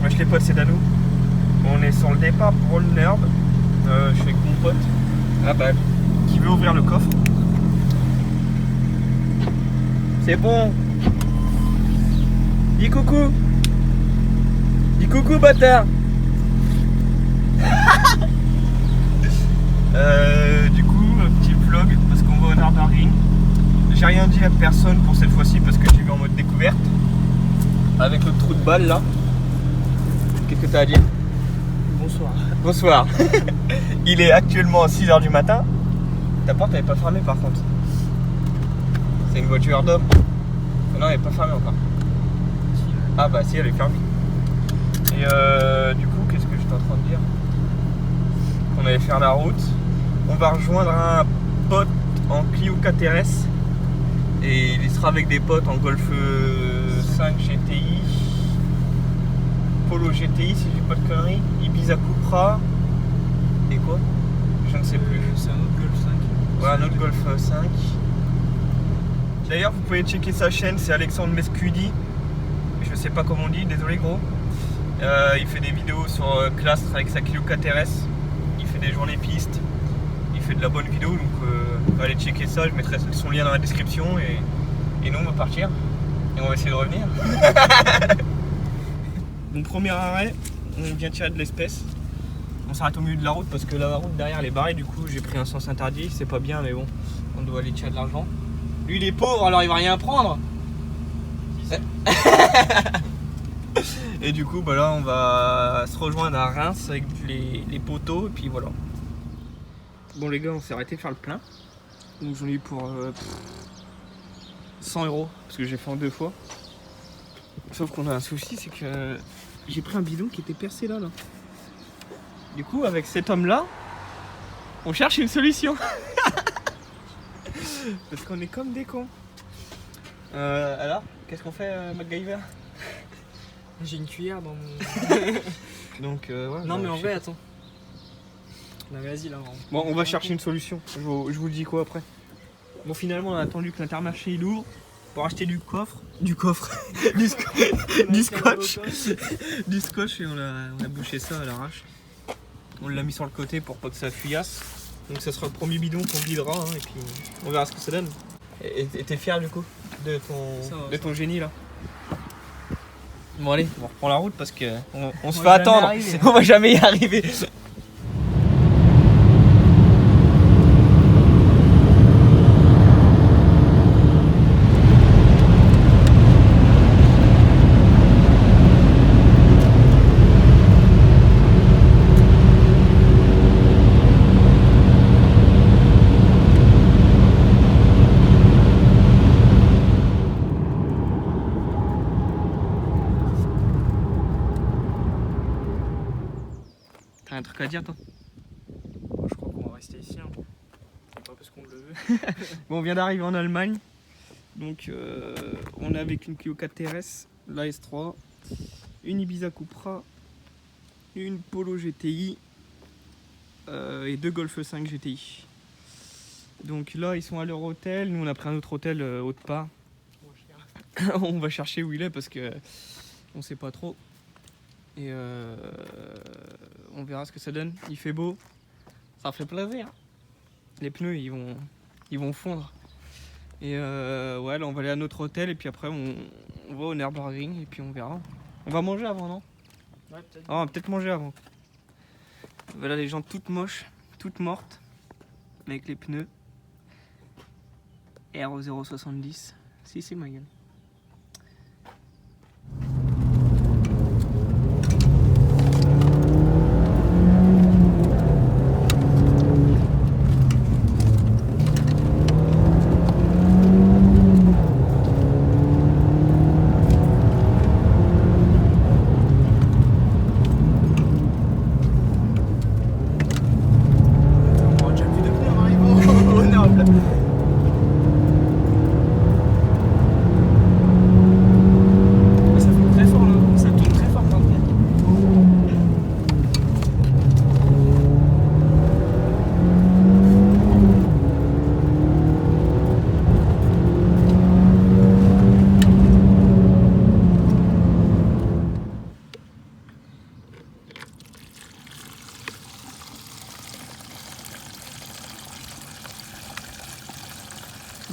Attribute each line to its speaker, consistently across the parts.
Speaker 1: Wesh les potes, c'est Danou. On est sur le départ pour le Nerd. Je suis avec mon pote. Ah bah, qui veut ouvrir le coffre. C'est bon. Dis coucou. Dis coucou bâtard. Du coup, petit vlog parce qu'on va au Nürburgring. J'ai rien dit à personne pour cette fois-ci parce que j'y vais en mode découverte. Avec le trou de balle là. Qu'est-ce que t'as à dire?
Speaker 2: Bonsoir.
Speaker 1: Bonsoir. Il est actuellement 6h du matin. Ta porte elle est pas fermée par contre. C'est une voiture d'homme. Non, elle est pas fermée encore. Ah bah si, elle est fermée. Et du coup, qu'est-ce que j'étais en train de dire? On allait faire la route. On va rejoindre un pote en Clio 4RS. Et il sera avec des potes en Golf 5 GTI. Polo GTI si j'ai pas de conneries. Ibiza Cupra. Et quoi? Je ne sais plus.
Speaker 2: C'est un autre Golf 5.
Speaker 1: Ouais, un autre Golf 5. D'ailleurs, vous pouvez checker sa chaîne, c'est Alexandre Mescudi. Je sais pas comment on dit, désolé gros. Il fait des vidéos sur Clastre avec sa Clio 4RS. Il fait des journées pistes. Il fait de la bonne vidéo, donc allez checker ça. Je mettrai son lien dans la description. Et nous, on va partir. Et on va essayer de revenir. Mon premier arrêt, on vient tirer de l'espèce. On s'arrête au milieu de la route parce que la route derrière elle est barrée. Du coup, j'ai pris un sens interdit. C'est pas bien, mais bon, on doit aller tirer de l'argent. Lui, il est pauvre, alors il va rien prendre. Et du coup, bah là, on va se rejoindre à Reims avec les poteaux. Et puis voilà. Bon, les gars, on s'est arrêté faire le plein. Donc, j'en ai eu pour 100 €. Parce que j'ai fait en 2 fois. Sauf qu'on a un souci, c'est que j'ai pris un bidon qui était percé là. Du coup, avec cet homme-là, on cherche une solution. Parce qu'on est comme des cons. Alors, qu'est-ce qu'on fait, MacGyver?
Speaker 2: J'ai une cuillère dans mon.
Speaker 1: Donc, ouais.
Speaker 2: Non, mais en vrai, attends. Non, mais vas-y là.
Speaker 1: Bon, on va chercher une solution. Je vous dis quoi après. Bon, finalement, on a attendu que l'Intermarché il ouvre pour acheter du scotch. Du scotch et on a bouché ça à l'arrache. On l'a mis sur le côté pour pas que ça fuyasse. Donc ça sera le premier bidon qu'on videra et puis on verra ce que ça donne. Et t'es fier du coup de ton génie là? Bon allez, on reprend la route parce que on se fait attendre. On va jamais y arriver. T'as un truc à dire toi?
Speaker 2: Je crois qu'on va rester ici. Hein. C'est pas parce qu'on le veut.
Speaker 1: Bon, on vient d'arriver en Allemagne. Donc on est avec une Clio 4RS, la S3, une Ibiza Cupra, une Polo GTI et 2 Golf 5 GTI. Donc là ils sont à leur hôtel, nous on a pris un autre hôtel autre part. On va chercher où il est parce que on sait pas trop. Et on verra ce que ça donne. Il fait beau, ça fait plaisir. Les pneus ils vont fondre. Et ouais, là on va aller à notre hôtel et puis après on va au Nürburgring et puis on verra. On va manger avant, non?
Speaker 2: Ouais, peut-être.
Speaker 1: Ah, on va peut-être manger avant. Voilà les gens toutes moches, toutes mortes, avec les pneus R070. Si, c'est ma gueule.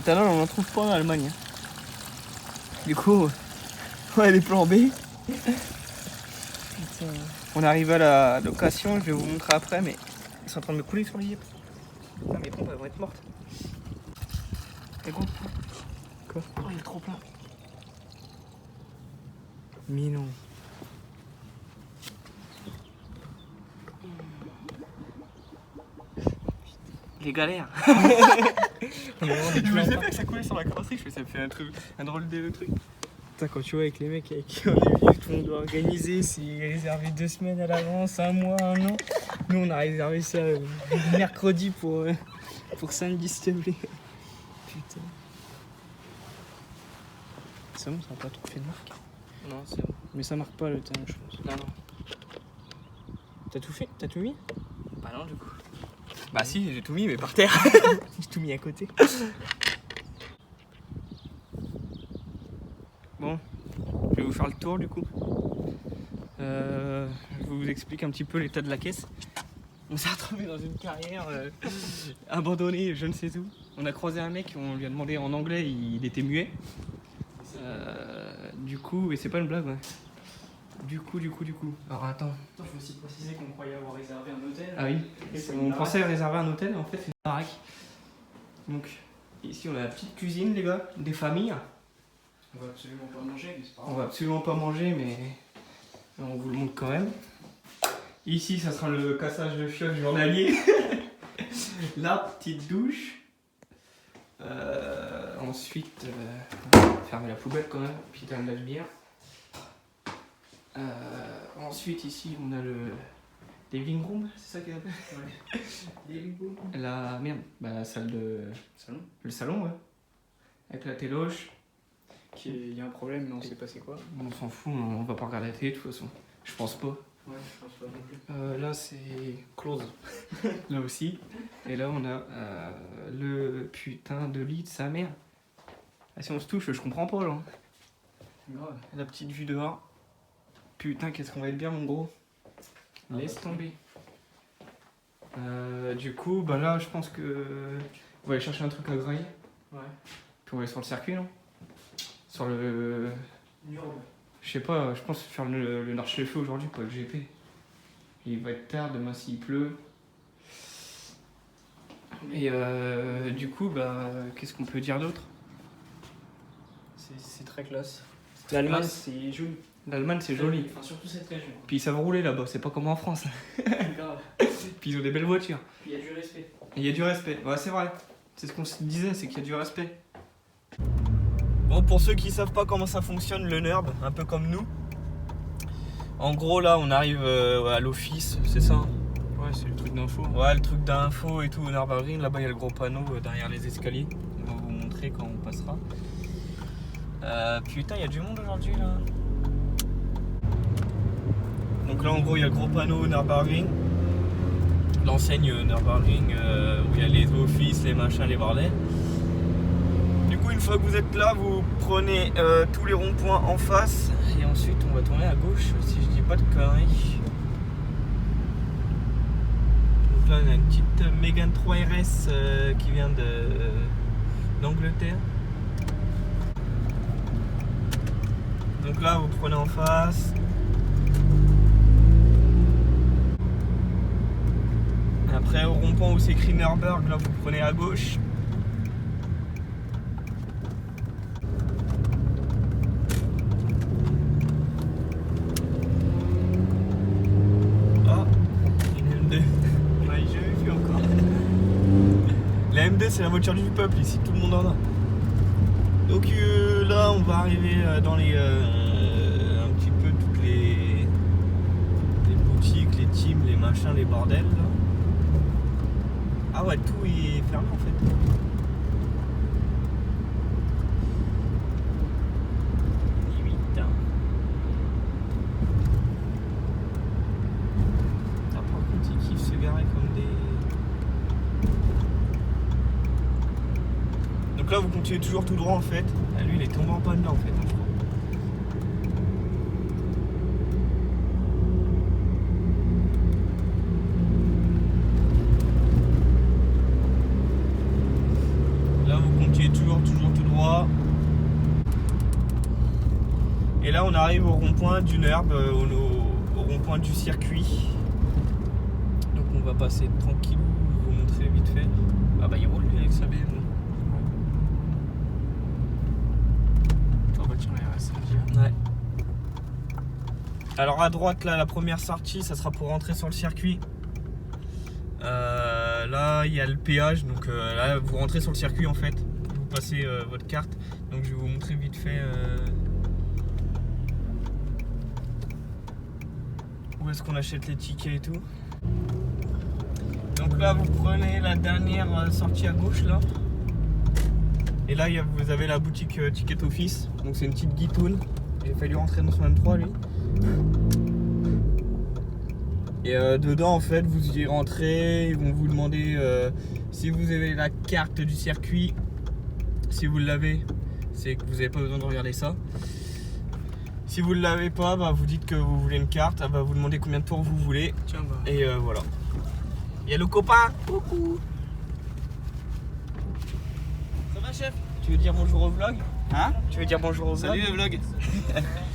Speaker 1: l'éthanol, on en trouve pas en Allemagne. Du coup, on a des plans B. On arrive à la location, je vais vous montrer après, mais ils sont en train de me couler sur les yeux. Putain, mes pompes elles vont être mortes. Et bon. Quoi? Oh, il est trop plein. Mais non. Les galères. Je me sais pas que ça coulait sur la carrosserie, je fais ça me fait un drôle de truc. Putain, quand tu vois avec les mecs avec qui on est venu, tout le monde doit organiser, c'est réservé 2 semaines à l'avance, 1 mois, 1 an. Nous on a réservé ça mercredi pour samedi s'il te plaît. Putain. C'est bon, ça n'a pas trop fait de marque.
Speaker 2: Non, c'est bon.
Speaker 1: Mais ça marque pas le temps, je pense.
Speaker 2: Non, non.
Speaker 1: T'as tout fait? T'as tout mis?
Speaker 2: Bah non, du coup.
Speaker 1: Bah si, j'ai tout mis, mais par terre. J'ai tout mis à côté. Bon, je vais vous faire le tour du coup. Je vous explique un petit peu l'état de la caisse. On s'est retrouvé dans une carrière abandonnée, je ne sais où. On a croisé un mec, on lui a demandé en anglais, il était muet. Du coup, et c'est pas une blague, ouais. Du coup. Alors attends.
Speaker 2: Attends, je veux aussi préciser qu'on croyait avoir réservé un hôtel.
Speaker 1: Ah oui, on pensait réserver un hôtel, mais en fait c'est une baraque. Donc ici on a la petite cuisine les gars, des familles.
Speaker 2: On va absolument pas manger, mais c'est pas
Speaker 1: On
Speaker 2: grave.
Speaker 1: va absolument pas manger, mais on vous le montre quand même. Ici ça sera le cassage de fioles journalier. La petite douche. Ensuite, fermer la poubelle quand même, puis un lave-bière. Ensuite ici on a le living room, c'est ça qu'il appelle?
Speaker 2: Ouais. Living room.
Speaker 1: La merde, bah la salle de...
Speaker 2: Salon.
Speaker 1: Le salon ouais. Avec la téloche.
Speaker 2: Il y a un problème, mais on sait pas c'est quoi.
Speaker 1: On s'en fout, on va pas regarder la télé de toute façon. Je pense pas.
Speaker 2: Ouais, je pense pas non plus.
Speaker 1: Là c'est close. Là aussi. Et là on a le putain de lit de sa mère. Ah, si on se touche, je comprends pas là.
Speaker 2: Grave.
Speaker 1: La petite vue dehors. Putain, qu'est-ce qu'on va être bien mon gros. Laisse tomber. Du coup, bah là je pense que on va aller chercher un truc à grailler.
Speaker 2: Ouais.
Speaker 1: Puis on va aller sur le circuit non? Sur le...
Speaker 2: Nurle.
Speaker 1: Je sais pas, je pense faire le Nordschleife aujourd'hui, pas le GP. Il va être tard, demain s'il pleut. Et du coup, bah, qu'est-ce qu'on peut dire d'autre?
Speaker 2: C'est très classe.
Speaker 1: L'Allemagne,
Speaker 2: c'est joli.
Speaker 1: L'Allemagne c'est joli.
Speaker 2: Enfin, surtout cette région.
Speaker 1: Puis ils savent rouler là-bas, c'est pas comme en France.
Speaker 2: Grave.
Speaker 1: Puis ils ont des belles voitures.
Speaker 2: Il y a du respect.
Speaker 1: Et il y a du respect, ouais c'est vrai. C'est ce qu'on se disait, c'est qu'il y a du respect. Bon, pour ceux qui savent pas comment ça fonctionne le NURB, un peu comme nous. En gros là on arrive à l'office, c'est ça hein?
Speaker 2: Ouais, c'est le truc d'info.
Speaker 1: Ouais, le truc d'info et tout au Nürburgring, là-bas il y a le gros panneau derrière les escaliers. On va vous montrer quand on passera. Putain, il y a du monde aujourd'hui là. Donc là en gros il y a le gros panneau Nürburgring. L'enseigne Nürburgring où il y a les offices, les machins, les bordels. Du coup une fois que vous êtes là, vous prenez tous les ronds-points en face. Et ensuite on va tourner à gauche si je dis pas de conneries. Donc là on a une petite Mégane 3 RS qui vient d'Angleterre. Donc là vous prenez en face. Après au rond-point où c'est écrit Nürburgring, là vous prenez à gauche. Ah, une M2. On l'avait jamais vu encore. La M2 c'est la voiture du peuple ici, tout le monde en a. Donc là on va arriver dans les un petit peu toutes les boutiques, les teams, les machins, les bordels là. Ah ouais, tout est fermé en fait. Limite. Hein. Ah, par contre, ils kiffent se garer comme des... Donc là, vous continuez toujours tout droit en fait. Ah, lui, il est tombé en panne là en fait, hein, je crois. Là, vous continuez toujours arrive au rond-point du Nerb, au rond-point du circuit. Donc on va passer tranquille, je vais vous montrer vite fait. Ah bah il roule lui avec sa BM.
Speaker 2: Oh bah tiens, il reste
Speaker 1: Ouais. Alors à droite là, la première sortie, ça sera pour rentrer sur le circuit. Là il y a le péage, donc là vous rentrez sur le circuit en fait. Vous passez votre carte. Donc je vais vous montrer vite fait où est-ce qu'on achète les tickets et tout. Donc là vous prenez la dernière sortie à gauche là. Et là vous avez la boutique Ticket Office. Donc c'est une petite guitoune. Il a fallu rentrer dans son M3 lui. Et dedans en fait vous y rentrez, ils vont vous demander si vous avez la carte du circuit. Si vous l'avez, c'est que vous n'avez pas besoin de regarder ça. Si vous ne l'avez pas, bah, vous dites que vous voulez une carte, elle va vous demander combien de tours vous voulez.
Speaker 2: Tiens, bah.
Speaker 1: Et voilà. Il y a le copain. Coucou.
Speaker 3: Ça va, chef?
Speaker 1: Tu veux dire bonjour au vlog?
Speaker 3: Hein?
Speaker 1: Tu veux dire bonjour au vlog?
Speaker 3: Salut le vlog.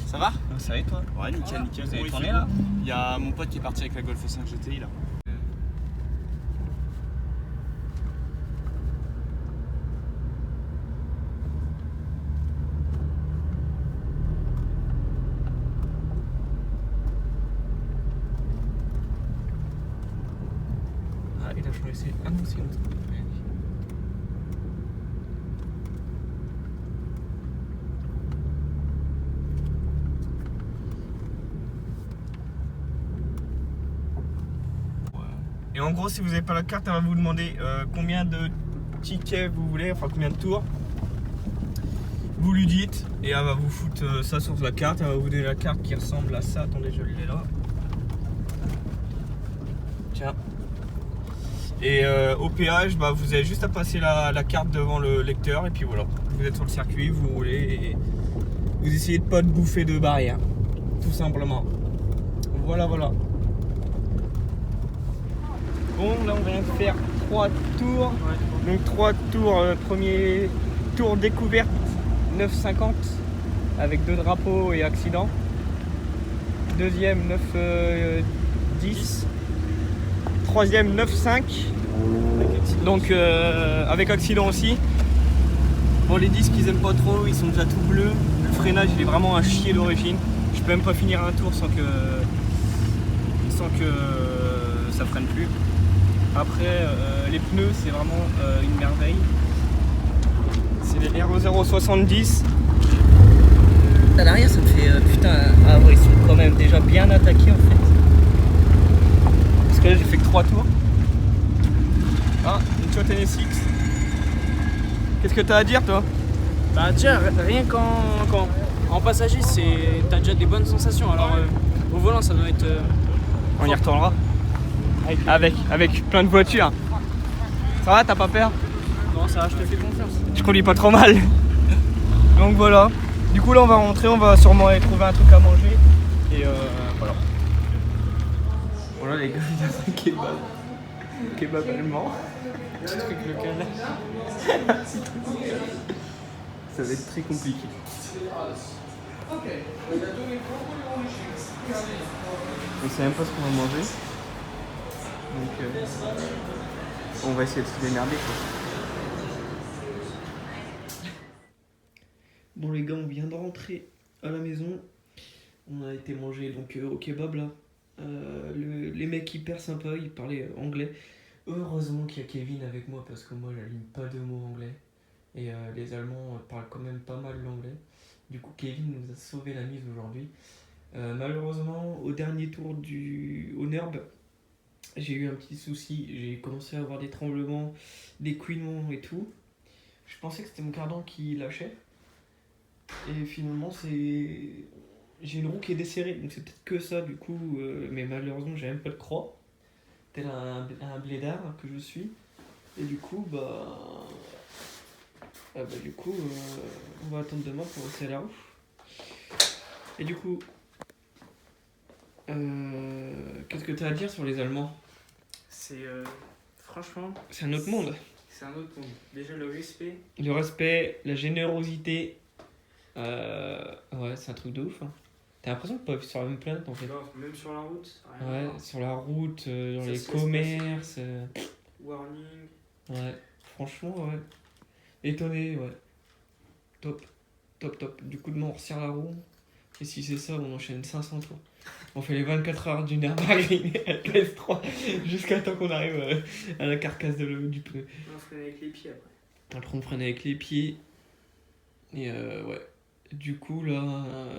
Speaker 3: Ça va?
Speaker 1: Ça va et toi?
Speaker 3: Ouais, nickel, nickel.
Speaker 1: Vous avez
Speaker 3: Bon,
Speaker 1: tourné
Speaker 3: il fait
Speaker 1: là?
Speaker 3: beau. Il y a mon pote qui est parti avec la Golf 5 GTI là.
Speaker 1: Ah, il a changé. Ah non, c'est une autre. Et en gros, si vous n'avez pas la carte, elle va vous demander combien de tickets vous voulez, enfin combien de tours. Vous lui dites et elle va vous foutre ça sur la carte. Elle va vous donner la carte qui ressemble à ça. Attendez, je l'ai là. Tiens. Et au péage, bah, vous avez juste à passer la carte devant le lecteur et puis voilà. Vous êtes sur le circuit, vous roulez et vous essayez de pas de bouffer de barrière. Tout simplement. Voilà, voilà. Bon, là on vient de faire 3 tours.
Speaker 2: Ouais,
Speaker 1: Donc 3 tours, premier tour découverte 9,50 avec 2 drapeaux et accident. Deuxième 9,10. Troisième 9,5. Donc avec accident aussi. Bon, les disques ils aiment pas trop, ils sont déjà tout bleus. Le freinage il est vraiment un chier d'origine. Je peux même pas finir un tour sans que ça freine plus. Après, les pneus, c'est vraiment une merveille. C'est des RE 070. À l'arrière, ça me fait putain. Ah ouais, ils sont quand même déjà bien attaqués en fait. Parce que là, j'ai fait que 3 tours. Ah, une Toyota NSX. Qu'est-ce que t'as à dire, toi?
Speaker 2: Bah tiens, rien en passager, t'as déjà des bonnes sensations. Alors au volant, ça doit être.
Speaker 1: On y retournera. Avec plein de voitures. Ça va, t'as pas peur?
Speaker 2: Non, ça va, je te fais confiance.
Speaker 1: Je conduis pas trop mal. Donc voilà. Du coup là on va rentrer, on va sûrement aller trouver un truc à manger. Et voilà. Voilà les gars, il y a un kebab. Kebab allemand.
Speaker 2: Petit truc local.
Speaker 1: Ça va être très compliqué. On sait même pas ce qu'on va manger. Donc on va essayer de se démerder quoi. Bon les gars, on vient de rentrer à la maison. On a été manger donc au kebab là. Les mecs hyper sympas, ils parlaient anglais. Heureusement qu'il y a Kevin avec moi parce que moi j'aligne pas de mots anglais. Et les Allemands parlent quand même pas mal l'anglais. Du coup Kevin nous a sauvé la mise aujourd'hui. Malheureusement au dernier tour au Nerb, j'ai eu un petit souci. J'ai commencé à avoir des tremblements, des couinements et tout. Je pensais que c'était mon cardan qui lâchait. Et finalement j'ai une roue qui est desserrée, donc c'est peut-être que ça du coup, mais malheureusement j'ai même pas de croix, tel un blédard que je suis. Et du coup on va attendre demain pour rester à la roue. Et du coup, qu'est-ce que tu as à dire sur les Allemands?
Speaker 2: C'est franchement,
Speaker 1: C'est un autre monde.
Speaker 2: c'est un autre monde. Déjà le respect.
Speaker 1: Le respect, la générosité, ouais c'est un truc de ouf hein. T'as l'impression de pas vivre sur la même planète en fait.
Speaker 2: Non, même sur la route. rien à
Speaker 1: Ouais,
Speaker 2: voir.
Speaker 1: sur la route, dans
Speaker 2: Ça
Speaker 1: les
Speaker 2: se laisse
Speaker 1: commerces.
Speaker 2: Warning.
Speaker 1: Ouais, franchement, ouais. Étonné, ouais. Top, top, top. Du coup, demain, on resserre la roue. Et si c'est ça, on enchaîne 500 tours. On fait les 24 heures du Nürburgring avec la S3 jusqu'à temps qu'on arrive à la carcasse du pneu.
Speaker 2: On freine avec les pieds après.
Speaker 1: Après, on freine avec les pieds. Et ouais. Du coup, là,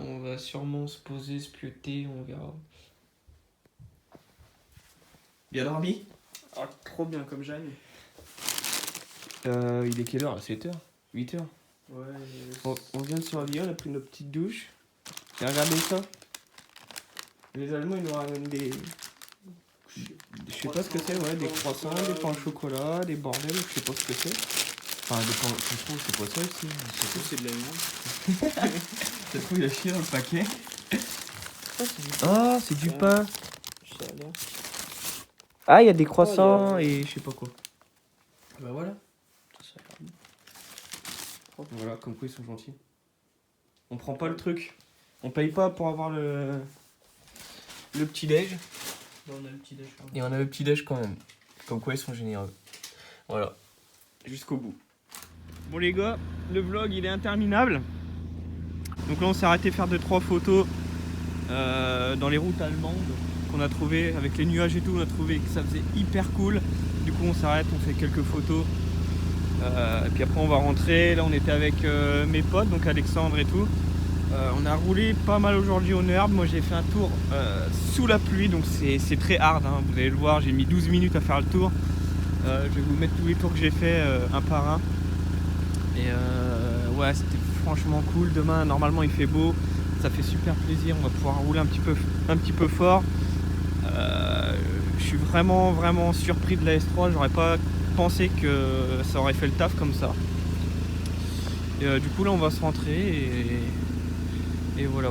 Speaker 1: on va sûrement se poser, se pioter, on verra. Bien dormi?
Speaker 2: Ah, trop bien comme jamais.
Speaker 1: Il est quelle heure? 7h? 8h?
Speaker 2: Ouais.
Speaker 1: On vient de se réveiller, on a pris notre petite douche. Et regardez ça. Les Allemands, ils nous ramènent des... Je sais pas ce que c'est, ouais, des croissants, des pains au chocolat, des bordels, je sais pas ce que c'est. Enfin, des pains au chocolat, c'est pas ça ici.
Speaker 2: Surtout, c'est de la viande.
Speaker 1: Ça se trouve, il a chié dans le paquet. Ah, c'est du pain.
Speaker 2: Ça a l'air.
Speaker 1: Ah, il y a des
Speaker 2: croissants
Speaker 1: et je sais pas quoi. Bah voilà.
Speaker 2: Ça a l'air bon.
Speaker 1: Voilà, comme quoi ils sont gentils. On prend pas le truc. On paye pas pour avoir le petit déj.
Speaker 2: Là, on a le petit déj.
Speaker 1: Et on a le petit déj quand même. Comme quoi ils sont généreux. Voilà. Jusqu'au bout. Bon les gars, le vlog il est interminable. Donc là on s'est arrêté faire 2-3 photos dans les routes allemandes qu'on a trouvé avec les nuages et tout. On a trouvé que ça faisait hyper cool. Du coup on s'arrête, on fait quelques photos. Et puis après on va rentrer. Là on était avec mes potes, donc Alexandre et tout. On a roulé pas mal aujourd'hui au Nürb. Moi j'ai fait un tour sous la pluie, donc c'est très hard, hein. Vous allez le voir, j'ai mis 12 minutes à faire le tour. Je vais vous mettre tous les tours que j'ai fait un par un. Et ouais, c'était franchement cool. Demain normalement il fait beau, ça fait super plaisir, on va pouvoir rouler un petit peu fort. Je suis vraiment surpris de la S3, j'aurais pas pensé que ça aurait fait le taf comme ça. Et du coup là on va se rentrer et voilà.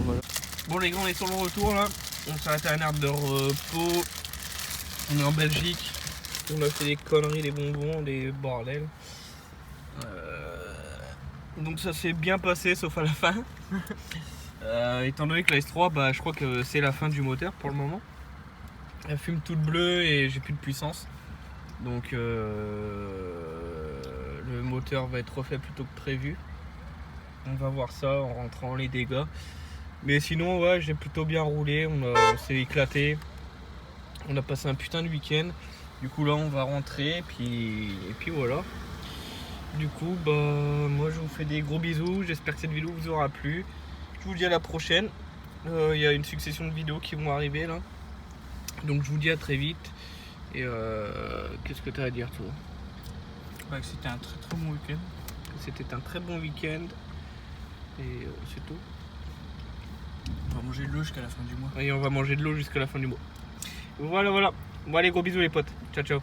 Speaker 1: Bon les gars, on est sur le retour là, on s'est arrêté à un arbre de repos, on est en Belgique, on a fait des conneries, des bonbons, des bordels. Donc ça s'est bien passé sauf à la fin. Étant donné que la S3, bah, je crois que c'est la fin du moteur pour le moment. Elle fume toute bleue et j'ai plus de puissance. Donc le moteur va être refait plutôt que prévu. On va voir ça en rentrant les dégâts. Mais sinon ouais, j'ai plutôt bien roulé, on s'est éclaté. On a passé un putain de week-end. Du coup là on va rentrer et puis voilà. Du coup bah moi je vous fais des gros bisous. J'espère que cette vidéo vous aura plu. Je vous dis à la prochaine. Il y a une succession de vidéos qui vont arriver là. Donc je vous dis à très vite. Et qu'est-ce que tu as à dire toi?
Speaker 2: Bah, c'était un très bon week-end.
Speaker 1: C'était un très bon week-end. Et c'est tout.
Speaker 2: On va manger de l'eau jusqu'à la fin du mois.
Speaker 1: Et on va manger de l'eau jusqu'à la fin du mois. Voilà. Bon allez, gros bisous les potes. Ciao.